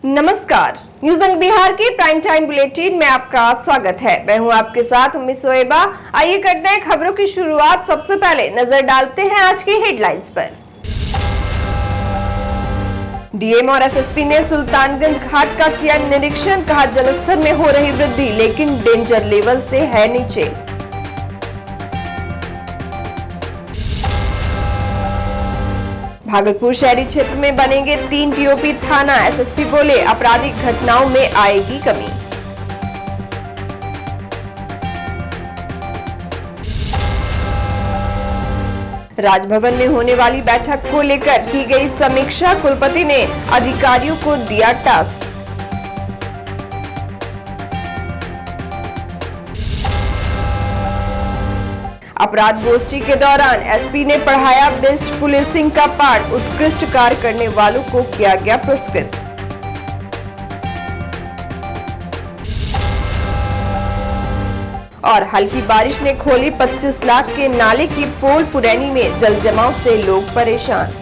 नमस्कार, न्यूज अंक बिहार के प्राइम टाइम बुलेटिन में आपका स्वागत है। मैं हूं आपके साथ उम्मीद सोएबा। आइए करते हैं खबरों की शुरुआत। सबसे पहले नजर डालते हैं आज की हेडलाइंस पर। डीएम और एसएसपी ने सुल्तानगंज घाट का किया निरीक्षण, कहा जलस्तर में हो रही वृद्धि लेकिन डेंजर लेवल से है नीचे। भागलपुर शहरी क्षेत्र में बनेंगे 3 टीओपी थाना, एसएसपी बोले आपराधिक घटनाओं में आएगी कमी। राजभवन में होने वाली बैठक को लेकर की गई समीक्षा, कुलपति ने अधिकारियों को दिया टास्क। अपराध गोष्ठी के दौरान एसपी ने पढ़ाया बेस्ट पुलिसिंग का पाठ, उत्कृष्ट कार्य करने वालों को किया गया पुरस्कृत। और हल्की बारिश ने खोली 25 लाख के नाले की पोल, पुरैनी में जल जमाव से लोग परेशान।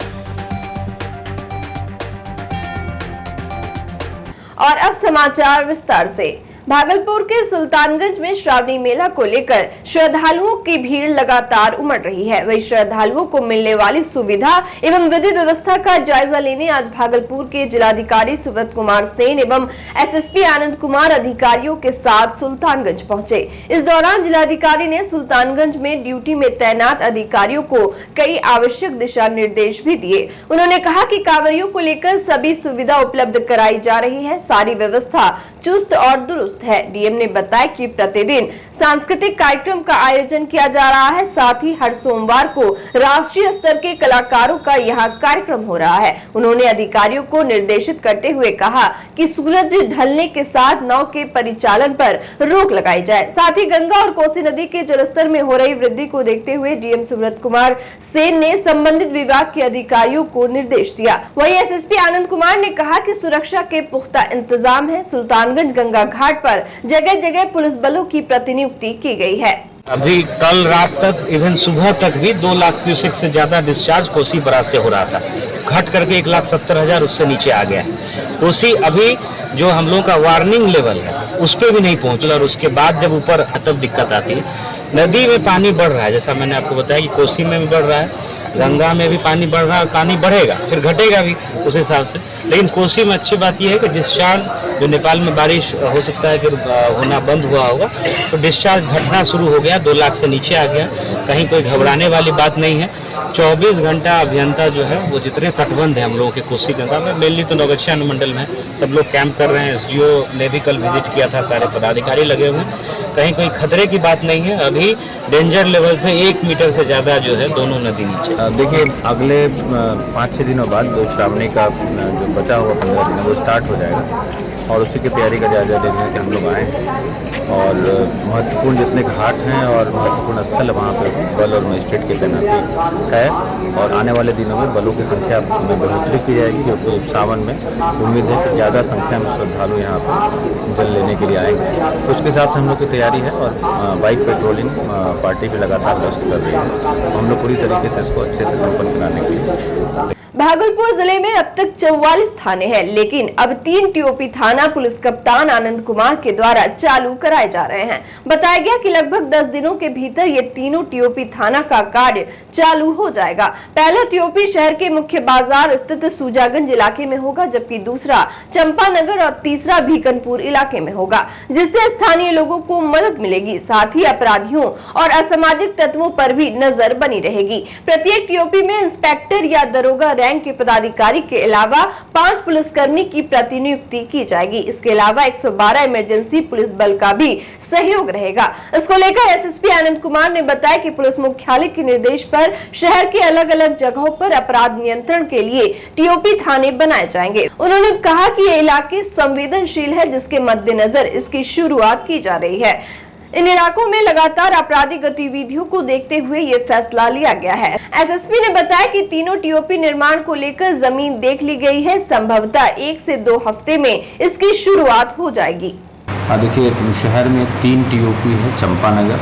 और अब समाचार विस्तार से। भागलपुर के सुल्तानगंज में श्रावणी मेला को लेकर श्रद्धालुओं की भीड़ लगातार उमड़ रही है। वही श्रद्धालुओं को मिलने वाली सुविधा एवं विधि व्यवस्था का जायजा लेने आज भागलपुर के जिलाधिकारी सुब्रत कुमार सेन एवं एसएसपी आनंद कुमार अधिकारियों के साथ सुल्तानगंज पहुंचे। इस दौरान जिलाधिकारी ने सुल्तानगंज में ड्यूटी में तैनात अधिकारियों को कई आवश्यक दिशा निर्देश भी दिए। उन्होंने कहा कि कांवरियों को लेकर सभी सुविधा उपलब्ध कराई जा रही है, सारी व्यवस्था चुस्त और दुरुस्त है। डीएम ने बताया कि प्रतिदिन सांस्कृतिक कार्यक्रम का आयोजन किया जा रहा है, साथ ही हर सोमवार को राष्ट्रीय स्तर के कलाकारों का यहाँ कार्यक्रम हो रहा है। उन्होंने अधिकारियों को निर्देशित करते हुए कहा कि सूरज ढलने के साथ नाव के परिचालन पर रोक लगाई जाए। साथ ही गंगा और कोसी नदी के जलस्तर में हो रही वृद्धि को देखते हुए डीएम सुब्रत कुमार सेन ने संबंधित विभाग के अधिकारियों को निर्देश दिया। वहीं एसएसपी आनंद कुमार ने कहा कि सुरक्षा के पुख्ता इंतजाम है। सुल्तानगंज गंगा घाट पर जगह जगह पुलिस बलों की प्रतिनियुक्ति की गई है। अभी कल रात तक इवन सुबह तक भी 2 लाख क्यूसेक से ज्यादा डिस्चार्ज कोसी बराज से हो रहा था, घट करके 1,70,000 उससे नीचे आ गया है। कोसी अभी जो हम लोगों का वार्निंग लेवल है उस पर भी नहीं पहुंचा और उसके बाद जब ऊपर तब दिक्कत आती है। नदी में पानी बढ़ रहा है, जैसा मैंने आपको बताया कि कोसी में भी बढ़ रहा है, गंगा में भी पानी बढ़ रहा है, पानी बढ़ेगा फिर घटेगा भी उस हिसाब से। लेकिन कोसी में अच्छी बात यह है कि डिस्चार्ज जो नेपाल में बारिश हो सकता है फिर होना बंद हुआ होगा, तो डिस्चार्ज घटना शुरू हो गया, 2 लाख से नीचे आ गया। कहीं कोई घबराने वाली बात नहीं है। 24 घंटा अभियंता जो है वो जितने तटबंध है हम लोगों के कोसी गंगा में, मेनली तो नौगछिया अनुमंडल में सब लोग कैंप कर रहे हैं। एसडीओ ने भी कल विजिट किया था, सारे पदाधिकारी लगे हुए हैं। कहीं कोई खतरे की बात नहीं है। अभी डेंजर लेवल से 1 मीटर से ज़्यादा जो है दोनों नदी नीचे। देखिए अगले 5-6 दिनों बाद जो श्रावणी का जो बचा हुआ 15 दिन है वो स्टार्ट हो जाएगा और उसी की तैयारी का जायजा लेने के हम लोग आए और महत्वपूर्ण जितने घाट हैं और महत्वपूर्ण स्थल वहाँ पर बल और मजिस्ट्रेट की तैनाती है और आने वाले दिनों में बलों की संख्या में बढ़ोतरी की जाएगी क्योंकि सावन में उम्मीद है कि ज़्यादा संख्या में श्रद्धालु यहाँ पर जल लेने के लिए आएंगे। उसके हिसाब से हम लोग की तैयारी है और बाइक पेट्रोलिंग पार्टी भी लगातार गश्त कर रही है। हम लोग पूरी तरीके से इसको अच्छे से संपन्न कराने के लिए। भागलपुर जिले में अब तक 44 थाने हैं, लेकिन अब 3 टीओपी थाना पुलिस कप्तान आनंद कुमार के द्वारा चालू कराए जा रहे हैं। बताया गया कि लगभग 10 दिनों के भीतर ये तीनों टीओपी थाना का कार्य चालू हो जाएगा। पहला टीओपी शहर के मुख्य बाजार स्थित सुजागंज इलाके में होगा, जबकि दूसरा चंपानगर और तीसरा भीकनपुर इलाके में होगा, जिससे स्थानीय लोगों को मदद मिलेगी। साथ ही अपराधियों और असामाजिक तत्वों पर भी नजर बनी रहेगी। प्रत्येक टीओपी में इंस्पेक्टर या दरोगा रैंक के पदाधिकारी के अलावा 5 पुलिसकर्मी की प्रतिनियुक्ति की जाएगी। इसके अलावा 112 इमरजेंसी पुलिस बल का भी सहयोग रहेगा। इसको लेकर एसएसपी आनंद कुमार ने बताया कि पुलिस मुख्यालय के निर्देश पर शहर के अलग अलग जगहों पर अपराध नियंत्रण के लिए टीओपी थाने बनाए जाएंगे। उन्होंने कहा कि ये इलाके संवेदनशील है, जिसके मद्देनजर इसकी शुरुआत की जा रही है। इन इलाकों में लगातार आपराधिक गतिविधियों को देखते हुए ये फैसला लिया गया है। एसएसपी ने बताया कि तीनों टीओपी निर्माण को लेकर जमीन देख ली गई है, संभवतः 1 से 2 हफ्ते में इसकी शुरुआत हो जाएगी। देखिए शहर में 3 टीओपी है, चंपानगर,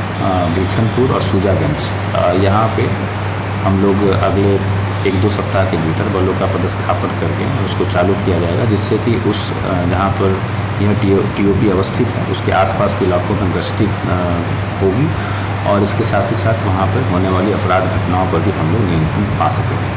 भीखनपुर और सुजागंज। यहाँ पे हम लोग अगले 1-2 सप्ताह के भीतर बलों का पदस्थापन करके उसको चालू किया जाएगा, जिससे कि उस जहाँ पर यह टीओपी अवस्थित है उसके आसपास के इलाकों में गश्ती होगी और इसके साथ ही साथ वहाँ पर होने वाली अपराध घटनाओं पर भी हम लोग नियंत्रण पा सकेंगे।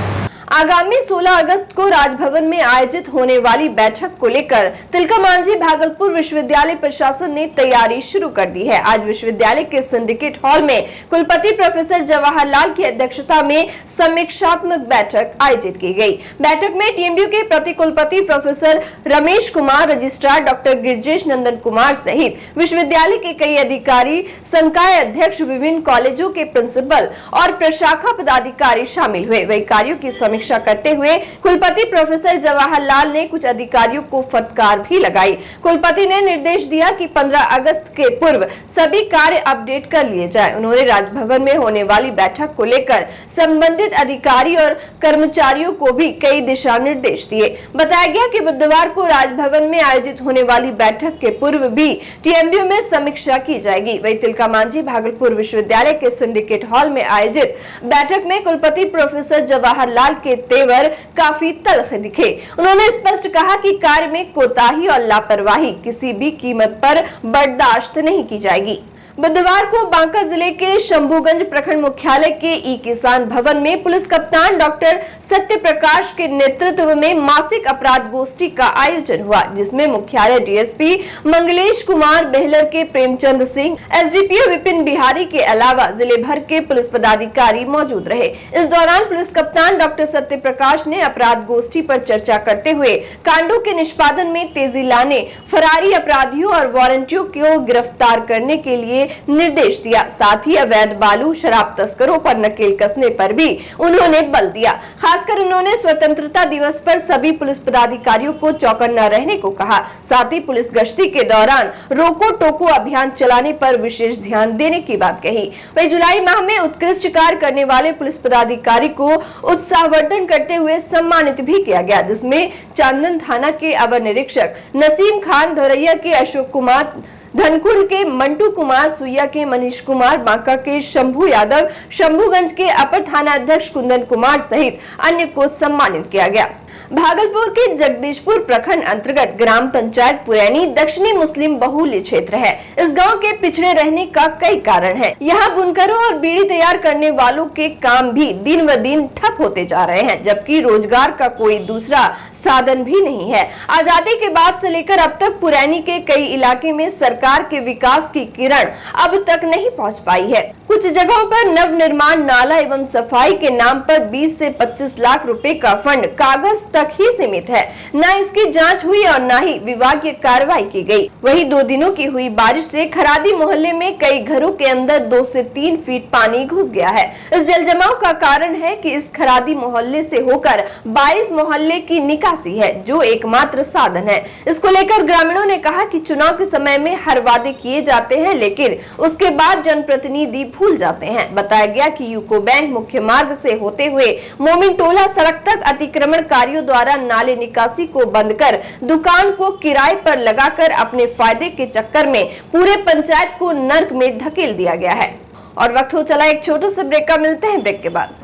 आगामी 16 अगस्त को राजभवन में आयोजित होने वाली बैठक को लेकर तिलकामांझी भागलपुर विश्वविद्यालय प्रशासन ने तैयारी शुरू कर दी है। आज विश्वविद्यालय के सिंडिकेट हॉल में कुलपति प्रोफेसर जवाहरलाल की अध्यक्षता में समीक्षात्मक बैठक आयोजित की गई। बैठक में टीएमयू के प्रति कुलपति professor Ramesh Kumar, registrar doctor Girjesh Nandan Kumar सहित विश्वविद्यालय के कई अधिकारी, संकाय अध्यक्ष, विभिन्न कॉलेजों के प्रिंसिपल और प्रशाखा पदाधिकारी शामिल हुए। वही कार्यों की समीक्षा करते हुए कुलपति प्रोफेसर जवाहरलाल ने कुछ अधिकारियों को फटकार भी लगाई। कुलपति ने निर्देश दिया कि 15 अगस्त के पूर्व सभी कार्य अपडेट कर लिए जाएं। उन्होंने राजभवन में होने वाली बैठक को लेकर संबंधित अधिकारी और कर्मचारियों को भी कई दिशा निर्देश दिए। बताया गया कि बुधवार को राजभवन में आयोजित होने वाली बैठक के पूर्व भी टीएमयू में समीक्षा की जाएगी। वही तिलकामांझी भागलपुर विश्वविद्यालय के सिंडिकेट हॉल में आयोजित बैठक में कुलपति प्रोफेसर जवाहरलाल के तेवर काफी तल्ख दिखे। उन्होंने स्पष्ट कहा कि कार्य में कोताही और लापरवाही किसी भी कीमत पर बर्दाश्त नहीं की जाएगी। बुधवार को बांका जिले के शंभूगंज प्रखंड मुख्यालय के ई किसान भवन में पुलिस कप्तान डॉक्टर सत्य प्रकाश के नेतृत्व में मासिक अपराध गोष्ठी का आयोजन हुआ, जिसमें मुख्यालय डीएसपी मंगलेश कुमार, बेहलर के प्रेमचंद सिंह, एसडीपीओ विपिन बिहारी के अलावा जिले भर के पुलिस पदाधिकारी मौजूद रहे। इस दौरान पुलिस कप्तान डॉक्टर सत्य प्रकाश ने अपराध गोष्ठी पर चर्चा करते हुए कांडों के निष्पादन में तेजी लाने, फरारी अपराधियों और वारंटियों को गिरफ्तार करने के लिए निर्देश दिया। साथ ही अवैध बालू, शराब तस्करों पर नकेल कसने पर भी उन्होंने बल दिया। खासकर उन्होंने स्वतंत्रता दिवस पर सभी पुलिस पदाधिकारियों को चौकन्ना रहने को कहा। साथ ही पुलिस गश्ती के दौरान रोको टोको अभियान चलाने पर विशेष ध्यान देने की बात कही। वही जुलाई माह में उत्कृष्ट कार्य करने वाले पुलिस पदाधिकारी को उत्साहवर्धन करते हुए सम्मानित भी किया गया, जिसमें चांदन थाना के अवर निरीक्षक नसीम खान, धौरैया के अशोक कुमार, धनकुंड के मंटू कुमार, सुइया के मनीष कुमार, बांका के शंभू यादव, शंभूगंज के अपर थाना अध्यक्ष कुंदन कुमार सहित अन्य को सम्मानित किया गया। भागलपुर के जगदीशपुर प्रखंड अंतर्गत ग्राम पंचायत पुरैनी दक्षिणी मुस्लिम बहुल्य क्षेत्र है। इस गांव के पिछड़े रहने का कई कारण है। यहाँ बुनकरों और बीड़ी तैयार करने वालों के काम भी दिन व दिन ठप होते जा रहे हैं, जबकि रोजगार का कोई दूसरा साधन भी नहीं है। आजादी के बाद से लेकर अब तक पुरैनी के कई इलाके में सरकार के विकास की किरण अब तक नहीं पहुँच पाई है। कुछ जगहों पर नव निर्माण, नाला एवं सफाई के नाम पर 20 से 25 लाख रुपए का फंड कागज तक ही सीमित है। न इसकी जांच हुई और न ही विभागीय कार्रवाई की गई। वही 2 दिनों की हुई बारिश से खरादी मोहल्ले में कई घरों के अंदर 2 से 3 फीट पानी घुस गया है। इस जलजमाव का कारण है कि इस खरादी मोहल्ले से होकर 22 मोहल्ले की निकासी है, जो एकमात्र साधन है। इसको लेकर ग्रामीणों ने कहा कि चुनाव के समय में हर वादे किए जाते हैं, लेकिन उसके बाद जनप्रतिनिधि भूल जाते हैं। बताया गया कि यूको बैंक मुख्य मार्ग से होते हुए मोमिन टोला सड़क तक अतिक्रमणकारियों द्वारा नाले निकासी को बंद कर दुकान को किराए पर लगाकर अपने फायदे के चक्कर में पूरे पंचायत को नर्क में धकेल दिया गया है। और वक्त हो चला एक छोटे से ब्रेक का, मिलते हैं ब्रेक के बाद।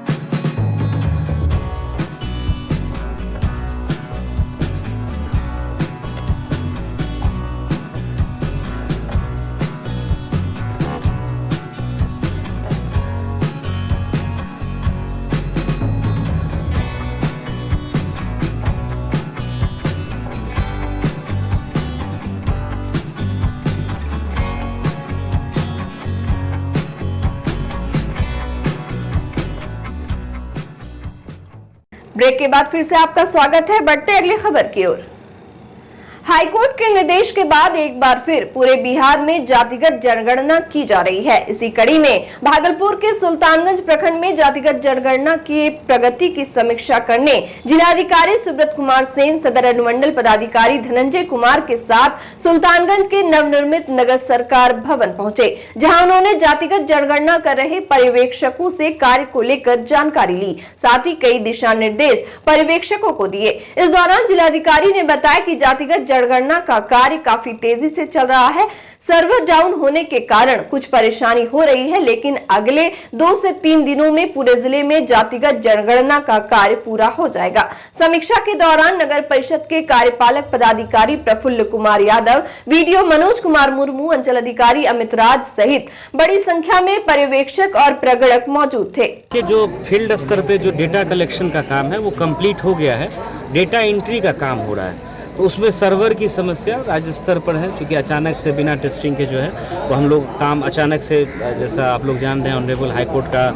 ब्रेक के बाद फिर से आपका स्वागत है। बढ़ते अगली खबर की ओर। हाईकोर्ट के निर्देश के बाद एक बार फिर पूरे बिहार में जातिगत जनगणना की जा रही है। इसी कड़ी में भागलपुर के सुल्तानगंज प्रखंड में जातिगत जनगणना की प्रगति की समीक्षा करने जिलाधिकारी सुब्रत कुमार सेन, सदर अनुमंडल पदाधिकारी धनंजय कुमार के साथ सुल्तानगंज के नवनिर्मित नगर सरकार भवन पहुंचे, जहां उन्होंने जातिगत जनगणना कर रहे पर्यवेक्षकों से कार्य को लेकर जानकारी ली। साथ ही कई दिशा निर्देश पर्यवेक्षकों को दिए। इस दौरान जिलाधिकारी ने बताया कि जातिगत जनगणना का कार्य काफी तेजी से चल रहा है। सर्वर डाउन होने के कारण कुछ परेशानी हो रही है, लेकिन अगले 2 से 3 दिनों में पूरे जिले में जातिगत जनगणना का कार्य पूरा हो जाएगा। समीक्षा के दौरान नगर परिषद के कार्यपालक पदाधिकारी प्रफुल्ल कुमार यादव, वीडियो मनोज कुमार मुर्मू, अंचल अधिकारी अमित राज सहित बड़ी संख्या में पर्यवेक्षक और प्रगणक मौजूद थे। कि जो फील्ड स्तर पे जो डेटा कलेक्शन का काम है वो कंप्लीट हो गया है, डेटा एंट्री का काम हो रहा है, तो उसमें सर्वर की समस्या राज्य स्तर पर है, क्योंकि अचानक से बिना टेस्टिंग के जो है वो हम लोग काम अचानक से, जैसा आप लोग जानते हैं ऑनरेबल हाई कोर्ट का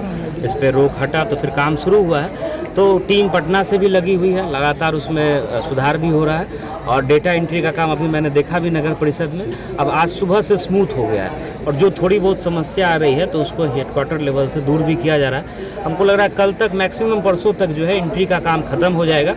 इस पर रोक हटा तो फिर काम शुरू हुआ है। तो टीम पटना से भी लगी हुई है, लगातार उसमें सुधार भी हो रहा है और डेटा एंट्री का काम अभी मैंने देखा भी नगर परिषद में, अब आज सुबह से स्मूथ हो गया है और जो थोड़ी बहुत समस्या आ रही है तो उसको हेडक्वार्टर लेवल से दूर भी किया जा रहा है। हमको लग रहा है कल तक मैक्सिमम परसों तक जो है एंट्री का काम खत्म हो जाएगा।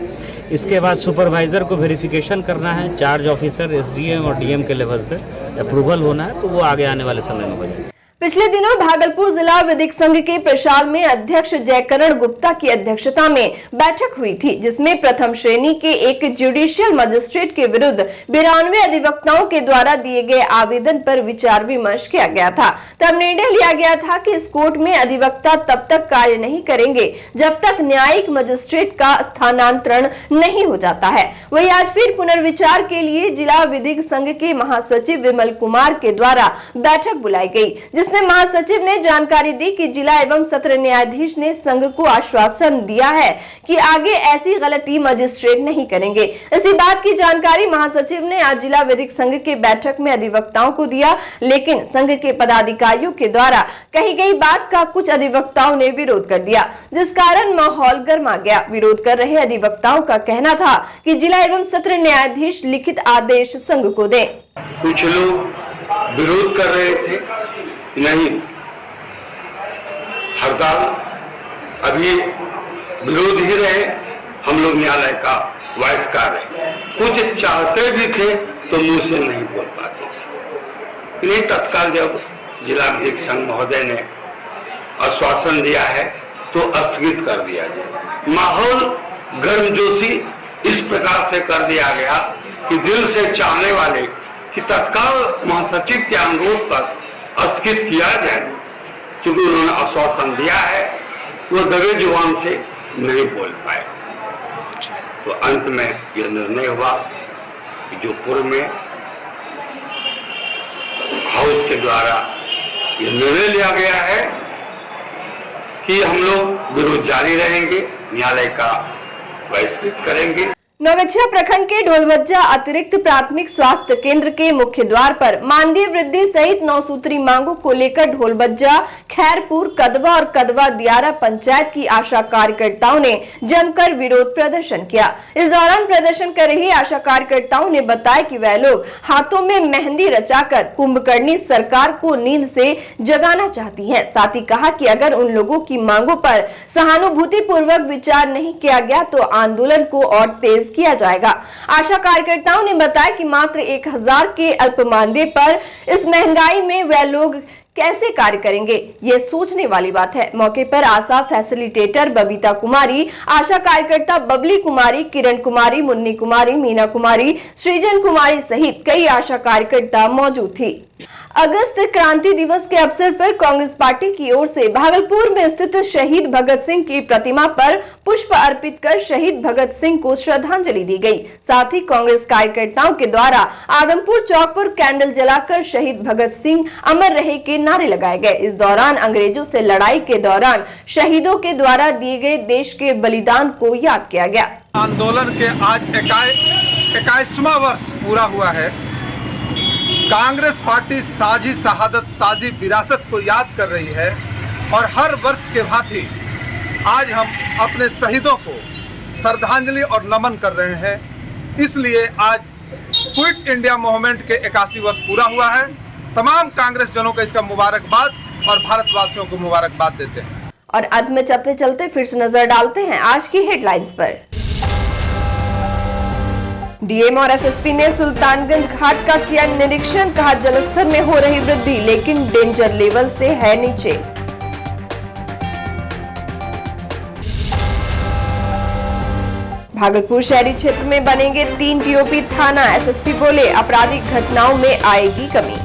इसके बाद सुपरवाइज़र को वेरिफिकेशन करना है, चार्ज ऑफिसर एसडीएम और डीएम के लेवल से अप्रूवल होना है, तो वो आगे आने वाले समय में हो जाएगा। पिछले दिनों भागलपुर जिला विधिक संघ के प्रशाल में अध्यक्ष जयकरण गुप्ता की अध्यक्षता में बैठक हुई थी, जिसमें प्रथम श्रेणी के एक जुडिशियल मजिस्ट्रेट के विरुद्ध 92 अधिवक्ताओं के द्वारा दिए गए आवेदन पर विचार विमर्श किया गया था। तब निर्णय लिया गया था कि इस कोर्ट में अधिवक्ता तब तक कार्य नहीं करेंगे जब तक न्यायिक मजिस्ट्रेट का स्थानांतरण नहीं हो जाता है। वही आज फिर पुनर्विचार के लिए जिला विधिक संघ के महासचिव विमल कुमार के द्वारा बैठक बुलाई गई, जिसमें महासचिव ने जानकारी दी कि जिला एवं सत्र न्यायाधीश ने संघ को आश्वासन दिया है कि आगे ऐसी गलती मजिस्ट्रेट नहीं करेंगे। इसी बात की जानकारी महासचिव ने आज जिला विधिक संघ के बैठक में अधिवक्ताओं को दिया, लेकिन संघ के पदाधिकारियों के द्वारा कही गई बात का कुछ अधिवक्ताओं ने विरोध कर दिया, जिस कारण माहौल गर्मा गया। विरोध कर रहे अधिवक्ताओं का कहना था कि जिला एवं सत्र न्यायाधीश लिखित आदेश संघ को दें। कुछ लोग विरोध कर रहे थे, नहीं हड़ताल अभी विरोध ही रहे, हम लोग न्यायालय का बहिष्कार है। कुछ चाहते भी थे तो मुंह से नहीं बोल पाते थे। इन्हें तत्काल जब जिला विधिक संघ महोदय ने आश्वासन दिया है तो स्थगित कर दिया जाए। माहौल गर्मजोशी इस प्रकार से कर दिया गया कि दिल से चाहने वाले कि तत्काल महासचिव के अनुरोध पर स्थगित किया जाए, चूंकि उन्होंने आश्वासन दिया है वो दबे जुबान से नहीं बोल पाए। तो अंत में यह निर्णय हुआ कि जो पूर्व में हाउस के द्वारा यह निर्णय लिया गया है कि हम लोग विरोध जारी रहेंगे, न्यायालय का बहिष्कृत करेंगे। नौगछिया प्रखंड के ढोलबज्जा अतिरिक्त प्राथमिक स्वास्थ्य केंद्र के मुख्य द्वार पर मानदेय वृद्धि सहित 9 सूत्री मांगों को लेकर ढोलबज्जा, खैरपुर, कदवा और कदवा दियारा पंचायत की आशा कार्यकर्ताओं ने जमकर विरोध प्रदर्शन किया। इस दौरान प्रदर्शन कर रही आशा कार्यकर्ताओं ने बताया कि वह लोग हाथों में मेहंदी रचाकर कुंभकर्णी सरकार को नींद से जगाना चाहती है। साथ ही कहा कि अगर उन लोगों की मांगों पर सहानुभूति पूर्वक विचार नहीं किया गया तो आंदोलन को और तेज किया जाएगा। आशा कार्यकर्ताओं ने बताया कि मात्र 1000 के अल्प मानदेय पर इस महंगाई में वह लोग कैसे कार्य करेंगे, ये सोचने वाली बात है। मौके पर आशा फैसिलिटेटर बबीता कुमारी, आशा कार्यकर्ता बबली कुमारी, किरण कुमारी, मुन्नी कुमारी, मीना कुमारी, सृजन कुमारी सहित कई आशा कार्यकर्ता मौजूद थी। अगस्त क्रांति दिवस के अवसर पर कांग्रेस पार्टी की ओर से भागलपुर में स्थित शहीद भगत सिंह की प्रतिमा पर पुष्प अर्पित कर शहीद भगत सिंह को श्रद्धांजलि दी गई। साथ ही कांग्रेस कार्यकर्ताओं के द्वारा आगमपुर चौक पर कैंडल जलाकर शहीद भगत सिंह अमर रहे के नारे लगाए गए। इस दौरान अंग्रेजों से लड़ाई के दौरान शहीदों के द्वारा दिए गए देश के बलिदान को याद किया गया। आंदोलन के आज 21वां वर्ष पूरा हुआ है। कांग्रेस पार्टी साझी शहादत, साझी विरासत को याद कर रही है और हर वर्ष के भांति आज हम अपने शहीदों को श्रद्धांजलि और नमन कर रहे हैं। इसलिए आज क्विट इंडिया मूवमेंट के 81 वर्ष पूरा हुआ है। तमाम कांग्रेस जनों को इसका मुबारकबाद और भारतवासियों को मुबारकबाद देते हैं। और अंत में चलते चलते फिर से नजर डालते हैं आज की हेडलाइंस पर। डीएम और एसएसपी ने सुल्तानगंज घाट का किया निरीक्षण, कहा जलस्तर में हो रही वृद्धि लेकिन डेंजर लेवल से है नीचे। भागलपुर शहरी क्षेत्र में बनेंगे 3 टीओपी थाना, एसएसपी बोले आपराधिक घटनाओं में आएगी कमी।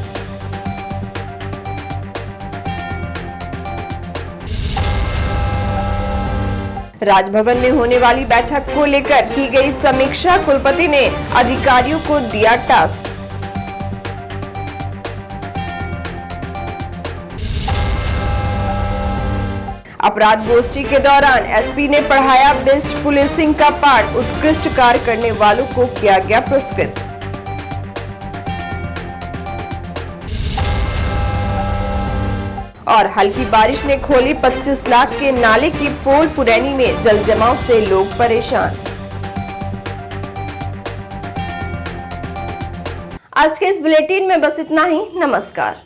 राजभवन में होने वाली बैठक को लेकर की गई समीक्षा, कुलपति ने अधिकारियों को दिया टास्क। अपराध गोष्ठी के दौरान एसपी ने पढ़ाया बेस्ट पुलिसिंग का पाठ, उत्कृष्ट कार्य करने वालों को किया गया पुरस्कृत। और हल्की बारिश ने खोली 25 लाख के नाले की पोल, पुरैनी में जल जमाव से लोग परेशान। आज के इस बुलेटिन में बस इतना ही। नमस्कार।